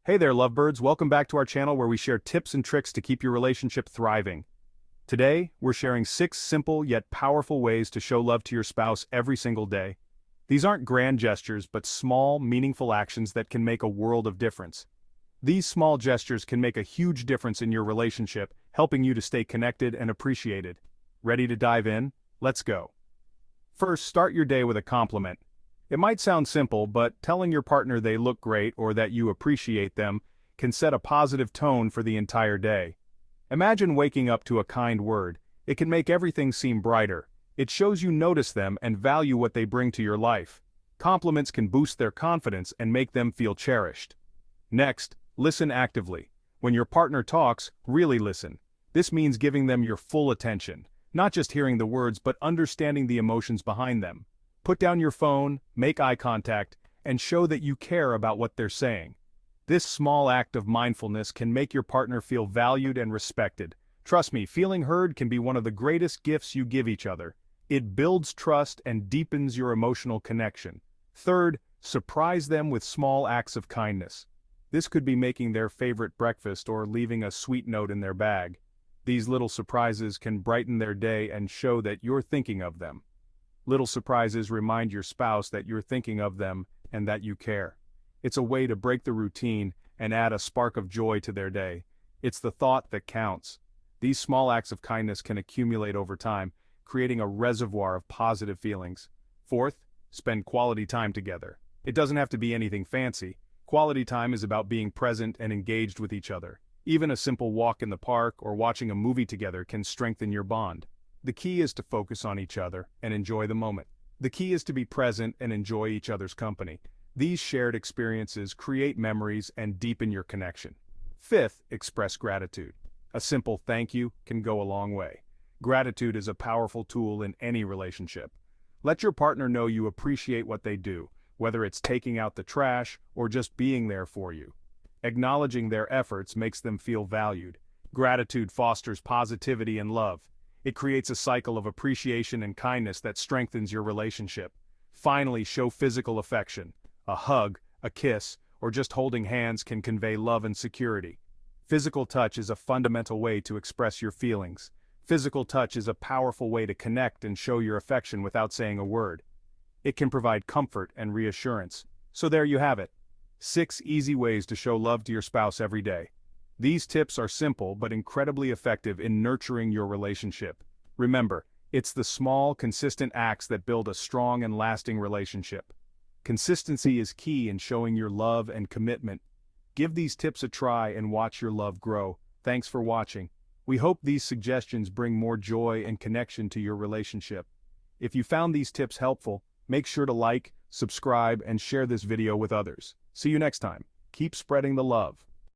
Hey there, lovebirds. Welcome back to our channel where we share tips and tricks to keep your relationship thriving. Today, we're sharing 6 simple yet powerful ways to show love to your spouse every single day. These aren't grand gestures, but small, meaningful actions that can make a world of difference. These small gestures can make a huge difference in your relationship, helping you to stay connected and appreciated. Ready to dive in? Let's go. First, start your day with a compliment. It might sound simple, but telling your partner they look great or that you appreciate them can set a positive tone for the entire day. Imagine waking up to a kind word. It can make everything seem brighter. It shows you notice them and value what they bring to your life. Compliments can boost their confidence and make them feel cherished. Next, listen actively. When your partner talks, really listen. This means giving them your full attention, not just hearing the words but understanding the emotions behind them. Put down your phone, make eye contact, and show that you care about what they're saying. This small act of mindfulness can make your partner feel valued and respected. Trust me, feeling heard can be one of the greatest gifts you give each other. It builds trust and deepens your emotional connection. Third, surprise them with small acts of kindness. This could be making their favorite breakfast or leaving a sweet note in their bag. These little surprises can brighten their day and show that you're thinking of them. Little surprises remind your spouse that you're thinking of them and that you care. It's a way to break the routine and add a spark of joy to their day. It's the thought that counts. These small acts of kindness can accumulate over time, creating a reservoir of positive feelings. Fourth, spend quality time together. It doesn't have to be anything fancy. Quality time is about being present and engaged with each other. Even a simple walk in the park or watching a movie together can strengthen your bond. The key is to focus on each other and enjoy the moment. The key is to be present and enjoy each other's company. These shared experiences create memories and deepen your connection. Fifth, express gratitude. A simple thank you can go a long way. Gratitude is a powerful tool in any relationship. Let your partner know you appreciate what they do, whether it's taking out the trash or just being there for you. Acknowledging their efforts makes them feel valued. Gratitude fosters positivity and love. It creates a cycle of appreciation and kindness that strengthens your relationship. Finally, show physical affection. A hug, a kiss, or just holding hands can convey love and security. Physical touch is a fundamental way to express your feelings. Physical touch is a powerful way to connect and show your affection without saying a word. It can provide comfort and reassurance. So there you have it. 6 easy ways to show love to your spouse every day. These tips are simple but incredibly effective in nurturing your relationship. Remember, it's the small, consistent acts that build a strong and lasting relationship. Consistency is key in showing your love and commitment. Give these tips a try and watch your love grow. Thanks for watching. We hope these suggestions bring more joy and connection to your relationship. If you found these tips helpful, make sure to like, subscribe, and share this video with others. See you next time. Keep spreading the love.